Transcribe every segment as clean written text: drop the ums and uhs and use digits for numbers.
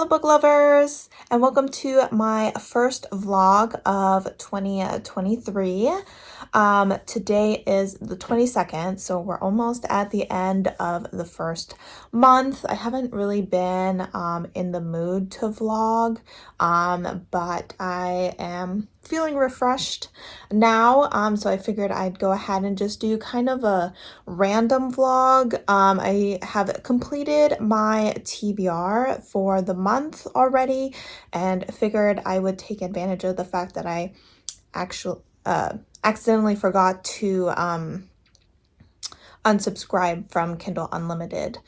Hello book lovers, and welcome to my first vlog of 2023. Today is the 22nd, so we're almost at the end of the first month. I haven't really been in the mood to vlog, but I am feeling refreshed now, so I figured I'd go ahead and just do kind of a random vlog. I have completed my TBR for the month already and figured I would take advantage of the fact that I actually accidentally forgot to unsubscribe from Kindle Unlimited.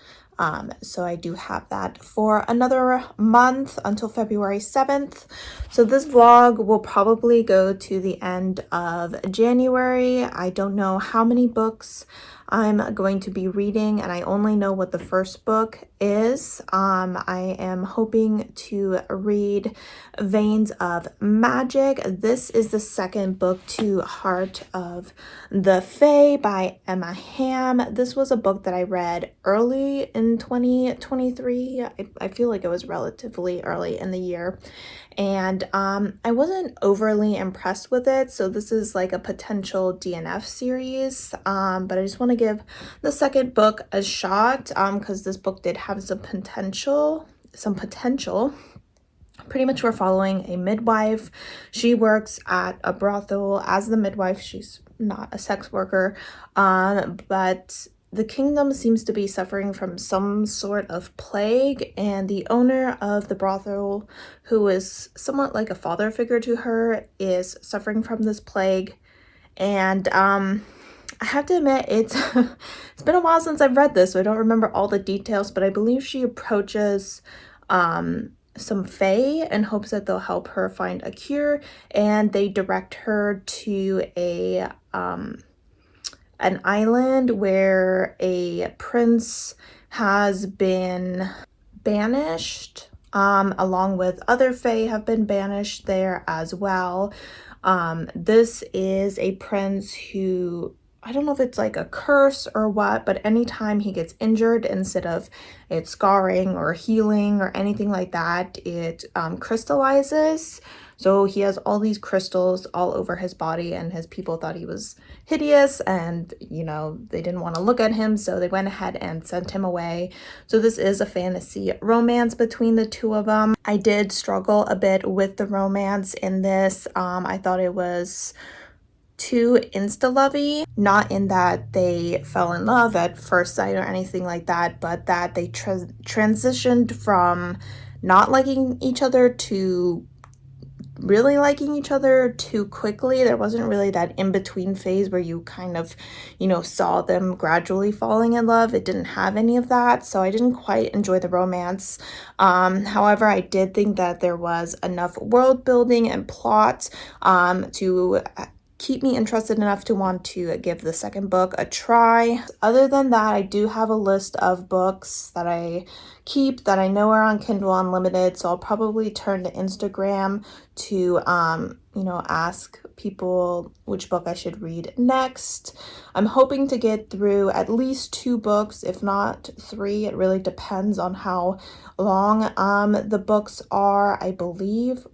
So I do have that for another month until February 7th. So this vlog will probably go to the end of January. I don't know how many books I'm going to be reading, and I only know what the first book is. I am hoping to read Veins of Magic. This is the second book to Heart of the Fae by Emma Hamm. This was a book that I read early in 2023. I feel like it was relatively early in the year, and I wasn't overly impressed with it, so this is like a potential DNF series, but I just want to give the second book a shot because this book did have some potential. Pretty much we're following a midwife. She works at a brothel as the midwife. She's not a sex worker, but the kingdom seems to be suffering from some sort of plague, and the owner of the brothel, who is somewhat like a father figure to her, is suffering from this plague. And I have to admit, it's been a while since I've read this, so I don't remember all the details, but I believe she approaches some fae in hopes that they'll help her find a cure, and they direct her to an island where a prince has been banished, along with other fae have been banished there as well. This is a prince who, I don't know if it's like a curse or what, but anytime he gets injured, instead of it scarring or healing or anything like that, it crystallizes. So he has all these crystals all over his body, and his people thought he was hideous, and they didn't want to look at him, so they went ahead and sent him away. So this is a fantasy romance between the two of them. I did struggle a bit with the romance in this. I thought it was too insta-lovey, not in that they fell in love at first sight or anything like that, but that they transitioned from not liking each other to really liking each other too quickly. There wasn't really that in-between phase where you kind of, saw them gradually falling in love. It didn't have any of that, so I didn't quite enjoy the romance. However, I did think that there was enough world building and plot to keep me interested enough to want to give the second book a try. Other than that, I do have a list of books that I keep that I know are on Kindle Unlimited, so I'll probably turn to Instagram to ask people which book I should read next. I'm hoping to get through at least 2 books, if not 3. It really depends on how long the books are. I believe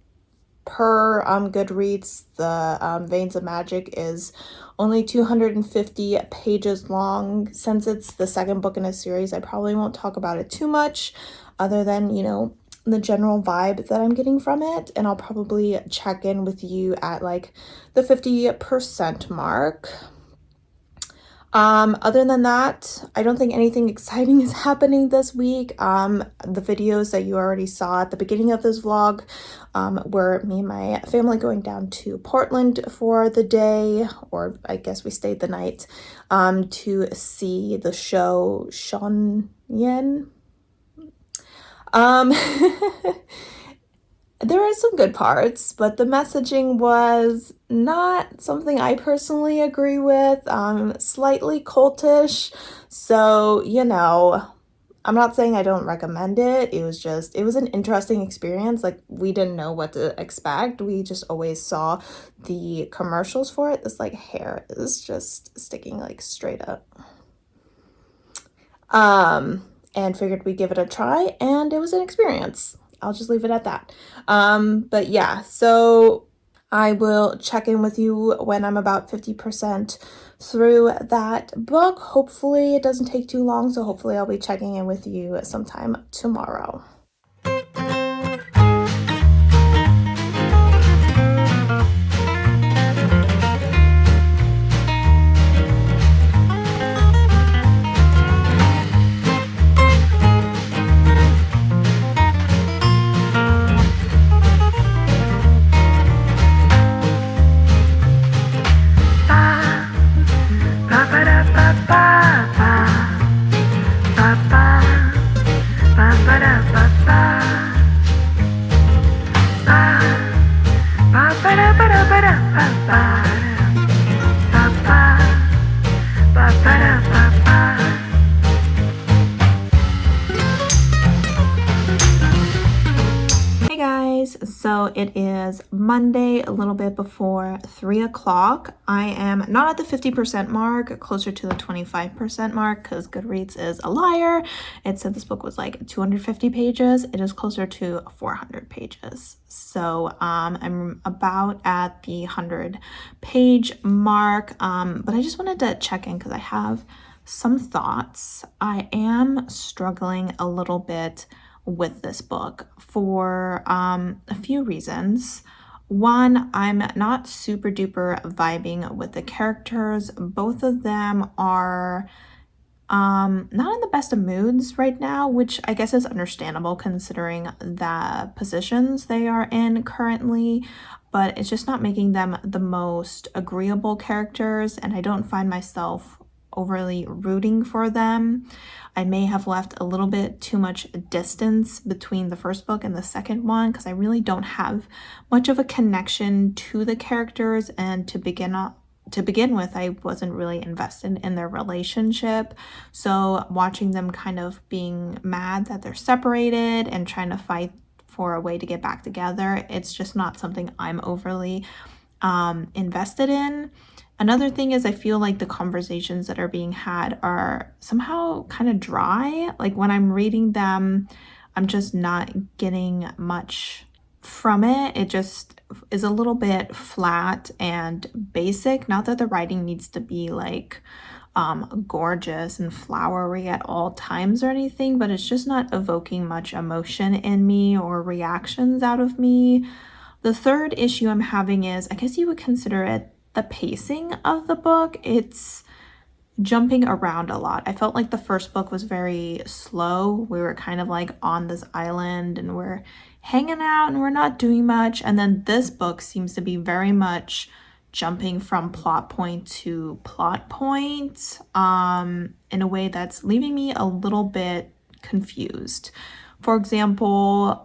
per Goodreads, the Veins of Magic is only 250 pages long. Since it's the second book in a series, I probably won't talk about it too much, other than, the general vibe that I'm getting from it, and I'll probably check in with you at like the 50% mark. Other than that, I don't think anything exciting is happening this week. The videos that you already saw at the beginning of this vlog were me and my family going down to Portland for the day, or I guess we stayed the night, to see the show Sean Yen. There are some good parts, but the messaging was not something I personally agree with. Slightly cultish, so I'm not saying I don't recommend it. It was an interesting experience. Like, we didn't know what to expect. We just always saw the commercials for it. This like hair is just sticking like straight up. And figured we'd give it a try, and it was an experience. I'll just leave it at that. But yeah, so I will check in with you when I'm about 50% through that book. Hopefully it doesn't take too long, so hopefully I'll be checking in with you sometime tomorrow. So it is Monday, a little bit before 3 o'clock. I am not at the 50% mark, closer to the 25% mark, because Goodreads is a liar. It said this book was like 250 pages. It is closer to 400 pages. So I'm about at the 100-page mark, but I just wanted to check in because I have some thoughts. I am struggling a little bit with this book for a few reasons. One, I'm not super duper vibing with the characters. Both of them are not in the best of moods right now, which I guess is understandable considering the positions they are in currently, but it's just not making them the most agreeable characters, and I don't find myself overly rooting for them. I may have left a little bit too much distance between the first book and the second one because I really don't have much of a connection to the characters, and to begin with, I wasn't really invested in their relationship. So watching them kind of being mad that they're separated and trying to fight for a way to get back together, it's just not something I'm overly invested in. Another thing is I feel like the conversations that are being had are somehow kind of dry. Like when I'm reading them, I'm just not getting much from it. It just is a little bit flat and basic. Not that the writing needs to be like gorgeous and flowery at all times or anything, but it's just not evoking much emotion in me or reactions out of me. The third issue I'm having is, I guess you would consider it the pacing of the book. It's jumping around a lot. I felt like the first book was very slow. We were kind of like on this island and we're hanging out and we're not doing much. And then this book seems to be very much jumping from plot point to plot point in a way that's leaving me a little bit confused. For example,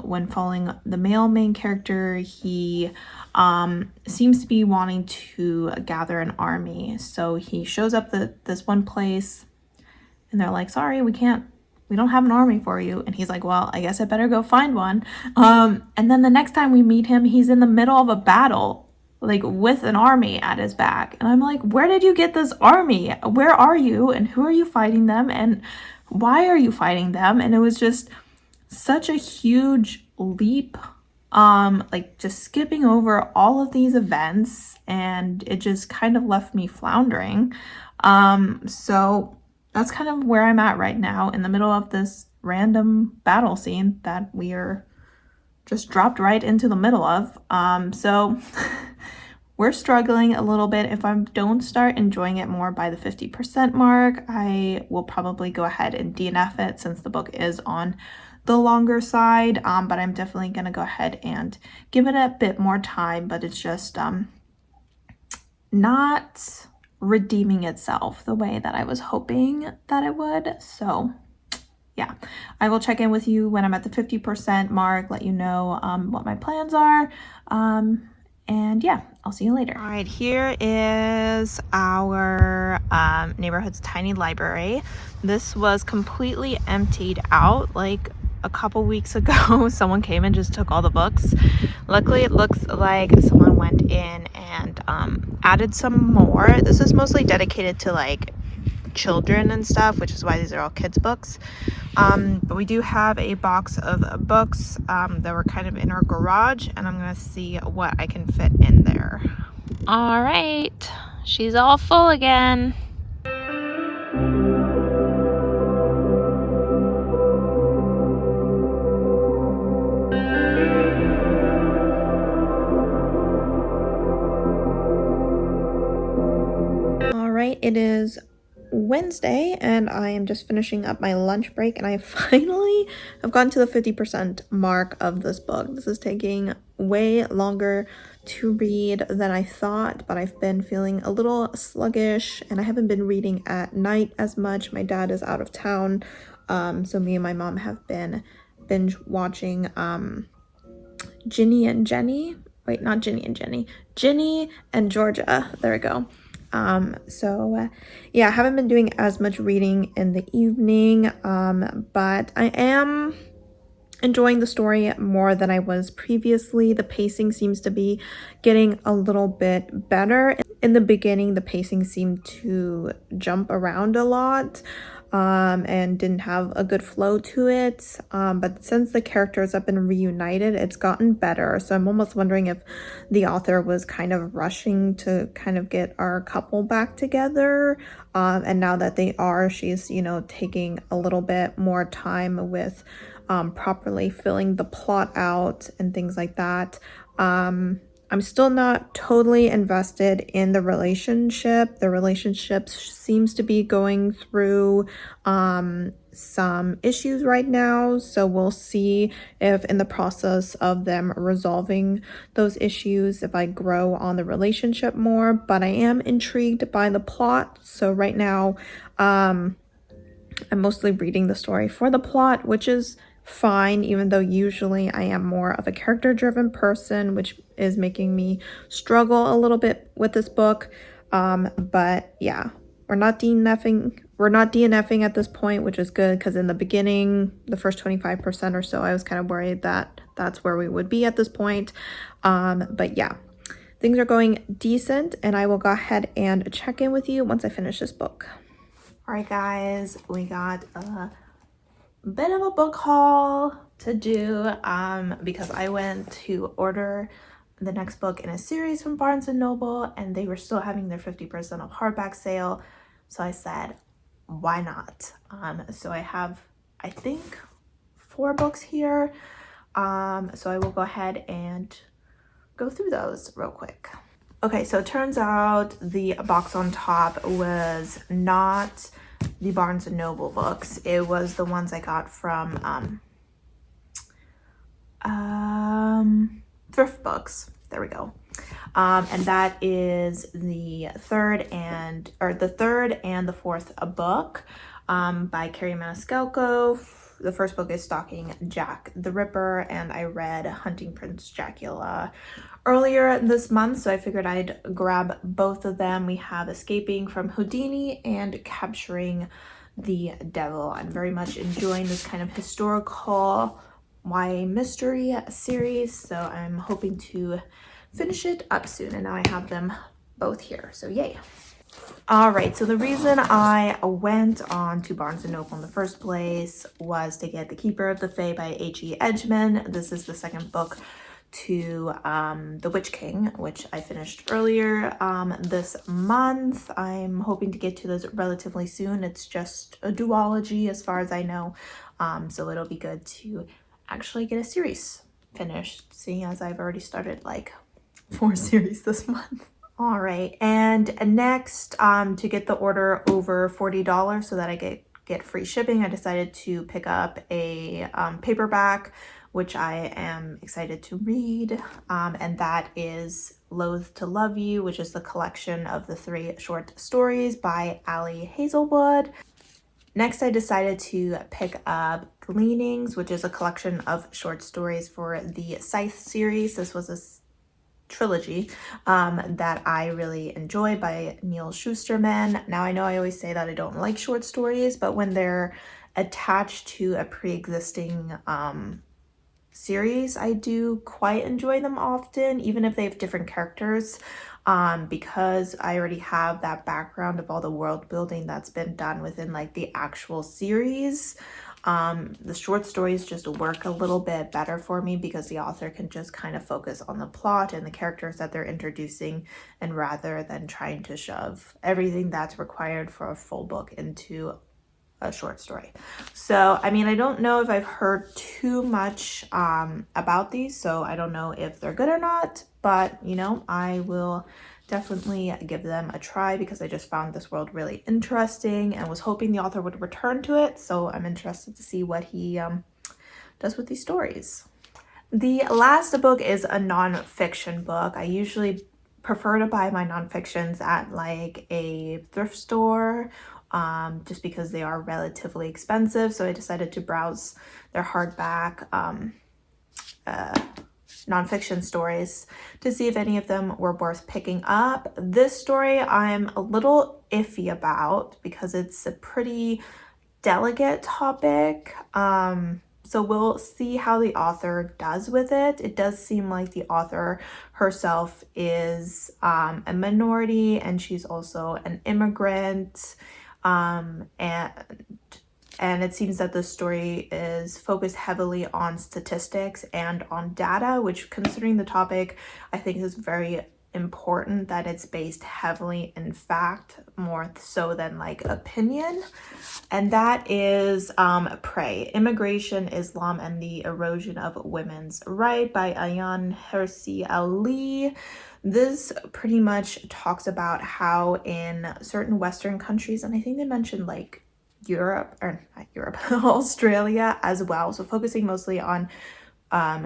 when following the male main character, he seems to be wanting to gather an army. So he shows up at this one place and they're like, sorry, we don't have an army for you. And he's like, well, I guess I better go find one. And then the next time we meet him, he's in the middle of a battle, like with an army at his back. And I'm like, where did you get this army? Where are you? And who are you fighting them? And why are you fighting them? And it was just such a huge leap, like just skipping over all of these events, and it just kind of left me floundering. So that's kind of where I'm at right now, in the middle of this random battle scene that we are just dropped right into the middle of. So we're struggling a little bit. If I don't start enjoying it more by the 50% mark, I will probably go ahead and DNF it, since the book is on the longer side. But I'm definitely going to go ahead and give it a bit more time, but it's just not redeeming itself the way that I was hoping that it would. So yeah, I will check in with you when I'm at the 50% mark, let you know what my plans are. And yeah, I'll see you later. All right, here is our neighborhood's tiny library. This was completely emptied out like a couple weeks ago. Someone came and just took all the books. Luckily, it looks like someone went in and added some more. This is mostly dedicated to like children and stuff, which is why these are all kids books. But we do have a box of books that were kind of in our garage, and I'm gonna see what I can fit in there. All right, she's all full again. All right, it is Wednesday and I am just finishing up my lunch break, and I finally have gotten to the 50% mark of this book. This is taking way longer to read than I thought, but I've been feeling a little sluggish and I haven't been reading at night as much. My dad is out of town, so me and my mom have been binge watching Ginny and Jenny. Wait, not Ginny and Jenny. Ginny and Georgia. There we go. Yeah, I haven't been doing as much reading in the evening, but I am enjoying the story more than I was previously. The pacing seems to be getting a little bit better. In the beginning, the pacing seemed to jump around a lot, and didn't have a good flow to it. But since the characters have been reunited, it's gotten better. So I'm almost wondering if the author was kind of rushing to kind of get our couple back together. And now that they are, she's, taking a little bit more time with properly filling the plot out and things like that. I'm still not totally invested in the relationship. The relationship seems to be going through some issues right now, so we'll see if in the process of them resolving those issues, if I grow on the relationship more. But I am intrigued by the plot, so right now I'm mostly reading the story for the plot, which is fine, even though usually I am more of a character-driven person, which is making me struggle a little bit with this book. But yeah, we're not DNFing at this point, which is good, because in the beginning, the first 25% or so, I was kind of worried that that's where we would be at this point. But yeah, things are going decent, and I will go ahead and check in with you once I finish this book. All right, guys, we got a bit of a book haul to do because I went to order the next book in a series from Barnes & Noble, and they were still having their 50% off hardback sale. So I said, why not? So I have, I think, 4 books here. So I will go ahead and go through those real quick. Okay, so it turns out the box on top was not the Barnes & Noble books. It was the ones I got from Thrift Books. There we go. And that is the third and the fourth book by Carrie Maniscalco. The first book is Stalking Jack the Ripper, and I read Hunting Prince Dracula earlier this month, so I figured I'd grab both of them. We have Escaping from Houdini and Capturing the Devil. I'm very much enjoying this kind of historical YA mystery series, so I'm hoping to finish it up soon, and now I have them both here, so yay. All right, so the reason I went on to Barnes & Noble in the first place was to get The Keeper of the Fae by H.E. Edgman. This is the second book to The Witch King, which I finished earlier this month. I'm hoping to get to this relatively soon. It's just a duology as far as I know, so it'll be good to actually get a series finished, seeing as I've already started like 4 series this month. All right, and next, to get the order over $40 so that I get free shipping, I decided to pick up a paperback, which I am excited to read, and that is Loath to Love You, which is the collection of the 3 short stories by Ali Hazelwood. Next, I decided to pick up Gleanings, which is a collection of short stories for the Scythe series. This was a trilogy that I really enjoy by Neil Shusterman. Now, I know I always say that I don't like short stories, but when they're attached to a pre-existing series, I do quite enjoy them often, even if they have different characters. because I already have that background of all the world building that's been done within like the actual series. The short stories just work a little bit better for me because the author can just kind of focus on the plot and the characters that they're introducing, and rather than trying to shove everything that's required for a full book into a short story. So, I mean, I don't know if I've heard too much about these, so I don't know if they're good or not, but you know, I will definitely give them a try because I just found this world really interesting and was hoping the author would return to it. So I'm interested to see what he does with these stories. The last book is a nonfiction book. I usually prefer to buy my nonfictions at like a thrift store just because they are relatively expensive. So I decided to browse their hardback nonfiction stories to see if any of them were worth picking up. This story I'm a little iffy about because it's a pretty delicate topic. So we'll see how the author does with it. It does seem like the author herself is a minority, and she's also an immigrant. And it seems that the story is focused heavily on statistics and on data, which, considering the topic, I think is very important that it's based heavily in fact, more so than like opinion. And that is Prey, Immigration, Islam, and the Erosion of Women's Right by Ayaan Hirsi Ali. This pretty much talks about how in certain Western countries, and I think they mentioned like Europe, or not Europe, Australia as well. So focusing mostly on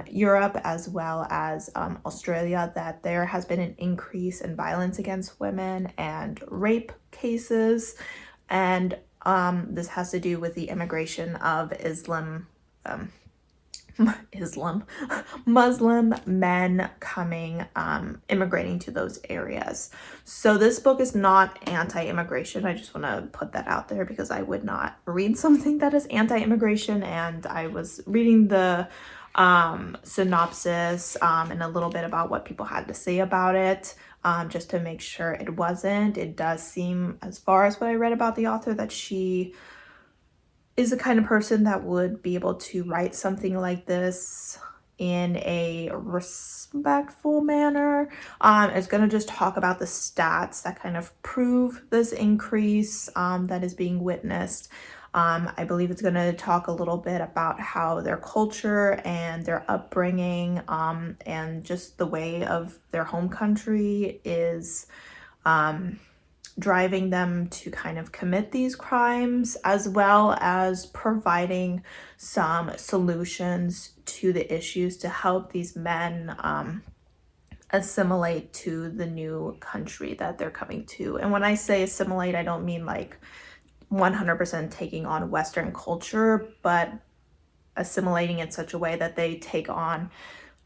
Europe as well as Australia, that there has been an increase in violence against women and rape cases. And this has to do with the immigration of Muslim men coming, immigrating to those areas. So this book is not anti-immigration. I just want to put that out there because I would not read something that is anti-immigration. And I was reading the synopsis and a little bit about what people had to say about it, just to make sure it wasn't. It does seem, as far as what I read about the author, that she is the kind of person that would be able to write something like this in a respectful manner. It's going to just talk about the stats that kind of prove this increase that is being witnessed. I believe it's going to talk a little bit about how their culture and their upbringing and just the way of their home country is driving them to kind of commit these crimes, as well as providing some solutions to the issues to help these men assimilate to the new country that they're coming to. And when I say assimilate, I don't mean like 100% taking on Western culture, but assimilating in such a way that they take on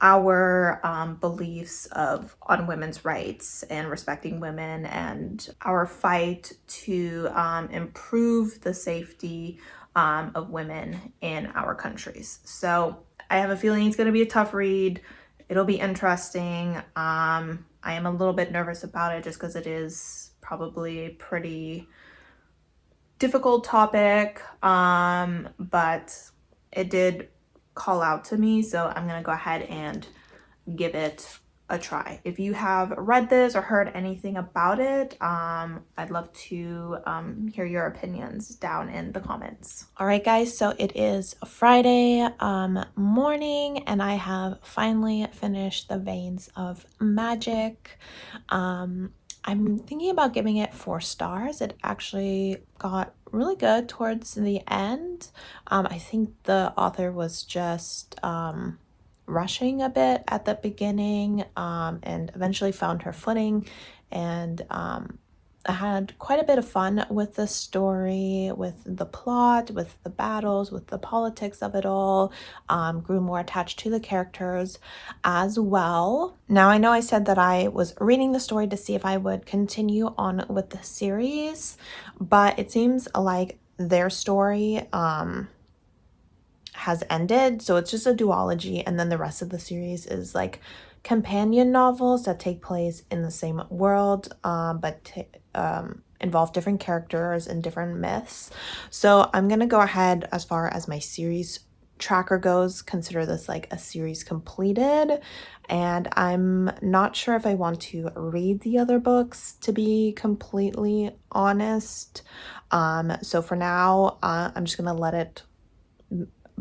our beliefs on women's rights and respecting women, and our fight to improve the safety of women in our countries. So I have a feeling it's going to be a tough read. It'll be interesting. I am a little bit nervous about it just because it is probably a pretty difficult topic, but it did call out to me, so I'm gonna go ahead and give it a try. If you have read this or heard anything about it, I'd love to hear your opinions down in the comments. All right, guys, so it is a Friday morning, and I have finally finished The Veins of Magic. I'm thinking about giving it 4 stars. It actually got really good towards the end. I think the author was just rushing a bit at the beginning, and eventually found her footing, and I had quite a bit of fun with the story, with the plot, with the battles, with the politics of it all. Grew more attached to the characters as well. Now, I know I said that I was reading the story to see if I would continue on with the series, but it seems like their story has ended, so it's just a duology, and then the rest of the series is like companion novels that take place in the same world, but involve different characters and different myths. So I'm gonna go ahead, as far as my series tracker goes, consider this like a series completed, and I'm not sure if I want to read the other books, to be completely honest. So for now, I'm just gonna let it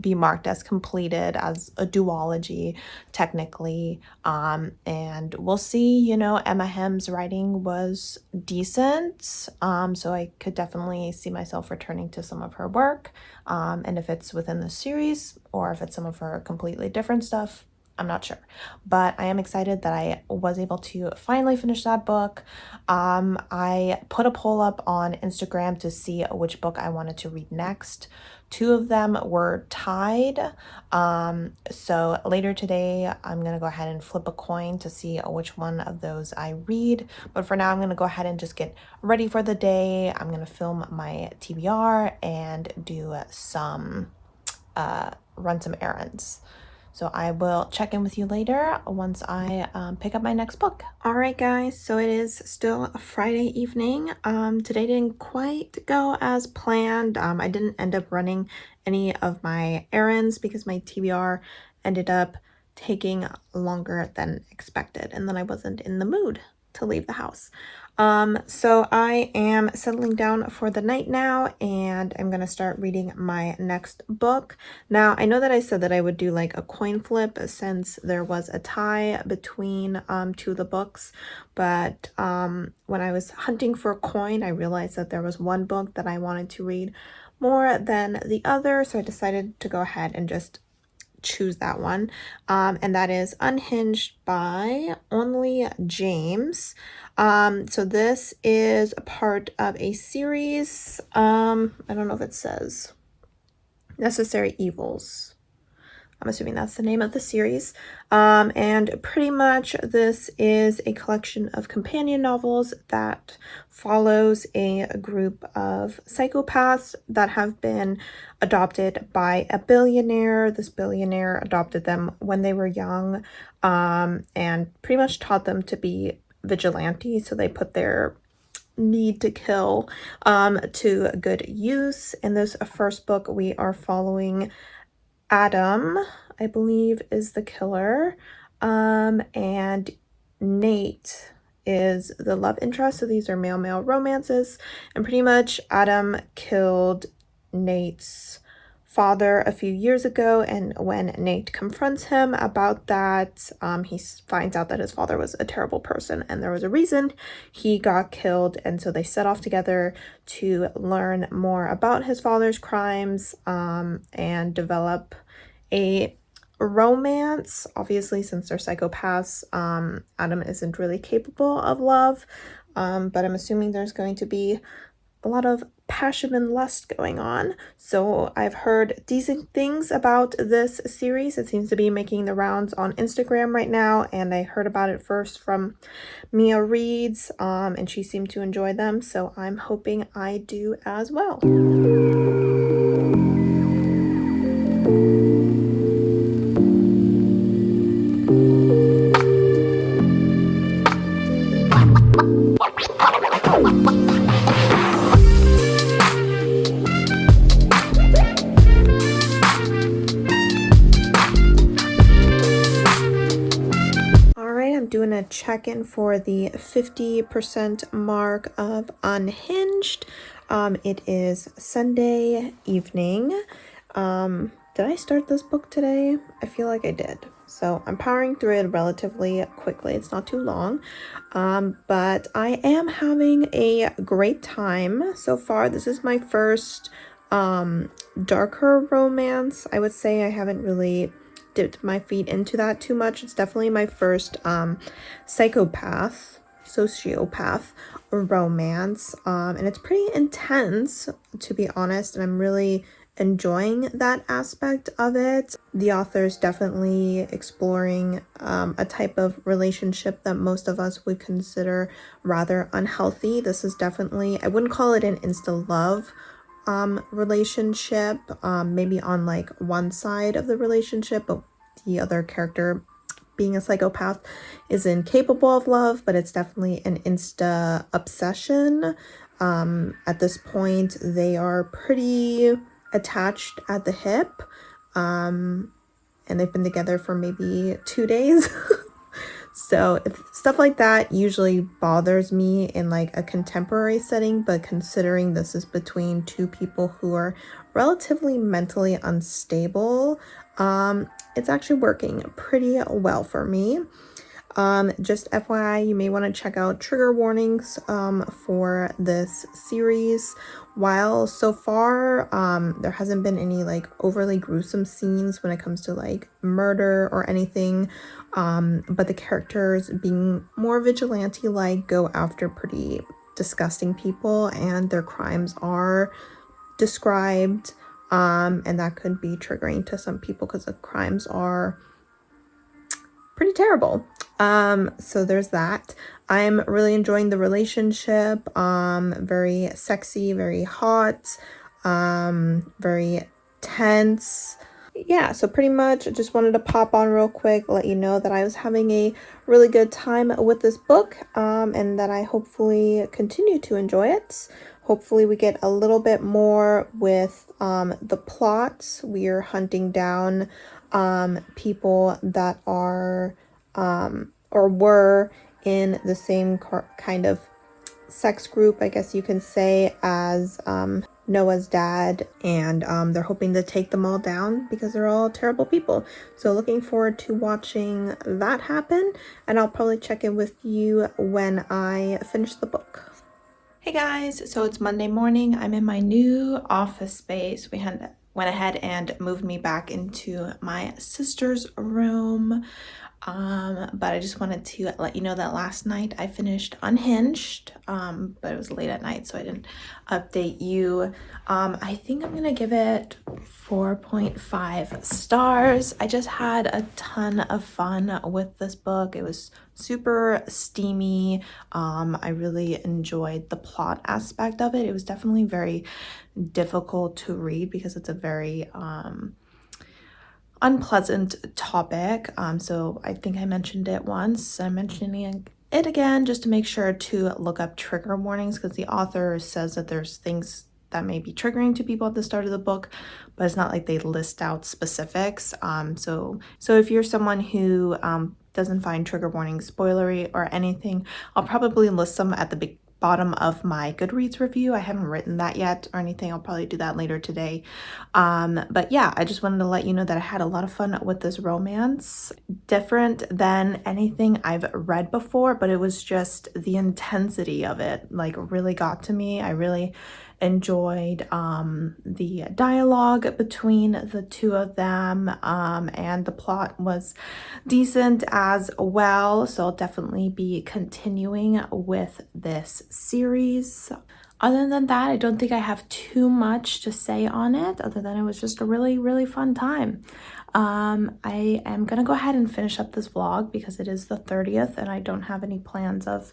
be marked as completed, as a duology technically, and we'll see. Emma Hemm's writing was decent, so I could definitely see myself returning to some of her work, and if it's within the series or if it's some of her completely different stuff, I'm not sure. But I am excited that I was able to finally finish that book. I put a poll up on Instagram to see which book I wanted to read next. Two of them were tied. So later today, I'm going to go ahead and flip a coin to see which one of those I read. But for now, I'm going to go ahead and just get ready for the day. I'm going to film my TBR and do run some errands. So I will check in with you later once I pick up my next book. All right, guys, so it is still a Friday evening. Today didn't quite go as planned. I didn't end up running any of my errands because my TBR ended up taking longer than expected, and then I wasn't in the mood to leave the house. So I am settling down for the night now, and I'm gonna start reading my next book. Now, I know that I said that I would do like a coin flip since there was a tie between two of the books, but when I was hunting for a coin, I realized that there was one book that I wanted to read more than the other, so I decided to go ahead and just choose that one, and that is Unhinged by Only James. So this is a part of a series. I don't know if it says Necessary Evils. I'm assuming that's the name of the series. And pretty much this is a collection of companion novels that follows a group of psychopaths that have been adopted by a billionaire. This billionaire adopted them when they were young, and pretty much taught them to be vigilantes. So they put their need to kill to good use. In this first book, we are following Adam, I believe, is the killer, and Nate is the love interest. So these are male-male romances, and pretty much Adam killed Nate's father a few years ago, and when Nate confronts him about that, he finds out that his father was a terrible person and there was a reason he got killed, and so they set off together to learn more about his father's crimes, and develop a romance. Obviously, since they're psychopaths, Adam isn't really capable of love, but I'm assuming there's going to be a lot of passion and lust going on. So I've heard decent things about this series. It seems to be making the rounds on Instagram right now, and I heard about it first from Mia Reads, and she seemed to enjoy them, so I'm hoping I do as well. Doing a check-in for the 50% mark of Unhinged. It is Sunday evening. Did I start this book today? I feel like I did. So I'm powering through it relatively quickly. It's not too long, but I am having a great time so far. This is my first darker romance. I would say I haven't really dipped my feet into that too much. It's definitely my first sociopath romance, and it's pretty intense, to be honest, and I'm really enjoying that aspect of it. The author's definitely exploring a type of relationship that most of us would consider rather unhealthy. This is definitely, I wouldn't call it an insta love relationship, maybe on like one side of the relationship, but the other character being a psychopath is incapable of love, but it's definitely an insta obsession. At this point, they are pretty attached at the hip, and they've been together for maybe 2 days. So if stuff like that usually bothers me in like a contemporary setting, but considering this is between two people who are relatively mentally unstable, it's actually working pretty well for me. Just FYI, you may want to check out trigger warnings for this series. While so far there hasn't been any like overly gruesome scenes when it comes to like murder or anything, but the characters, being more vigilante-like, go after pretty disgusting people, and their crimes are described, and that could be triggering to some people because the crimes are pretty terrible. So there's that. I'm really enjoying the relationship. Very sexy, very hot, very tense. Yeah, so pretty much I just wanted to pop on real quick, let you know that I was having a really good time with this book, and that I hopefully continue to enjoy it. Hopefully we get a little bit more with the plot. We are hunting down people that are or were in the same kind of sex group, I guess you can say, as Noah's dad, and they're hoping to take them all down because they're all terrible people. So looking forward to watching that happen, and I'll probably check in with you when I finish the book. Hey guys, so it's Monday morning. I'm in my new office space. We went ahead and moved me back into my sister's room. But I just wanted to let you know that last night I finished Unhinged, but it was late at night, so I didn't update you. I think I'm gonna give it 4.5 stars. I just had a ton of fun with this book. It was super steamy. I really enjoyed the plot aspect of it. It was definitely very difficult to read because it's a very unpleasant topic. So I think I mentioned it once. I'm mentioning it again just to make sure to look up trigger warnings, because the author says that there's things that may be triggering to people at the start of the book, but it's not like they list out specifics. So if you're someone who doesn't find trigger warnings spoilery or anything, I'll probably list them at the bottom of my Goodreads review. I haven't written that yet or anything. I'll probably do that later today. But yeah, I just wanted to let you know that I had a lot of fun with this romance. Different than anything I've read before, but it was just the intensity of it like really got to me. I really enjoyed the dialogue between the two of them, and the plot was decent as well, so I'll definitely be continuing with this series. Other than that, I don't think I have too much to say on it, other than it was just a really fun time. I am gonna go ahead and finish up this vlog because it is the 30th and I don't have any plans of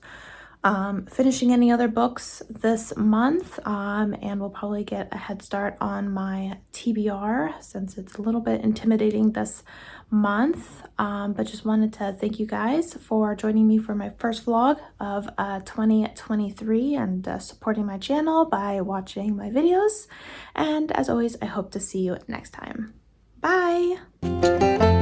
finishing any other books this month, and we'll probably get a head start on my TBR since it's a little bit intimidating this month. But just wanted to thank you guys for joining me for my first vlog of 2023 and supporting my channel by watching my videos. And as always, I hope to see you next time. Bye!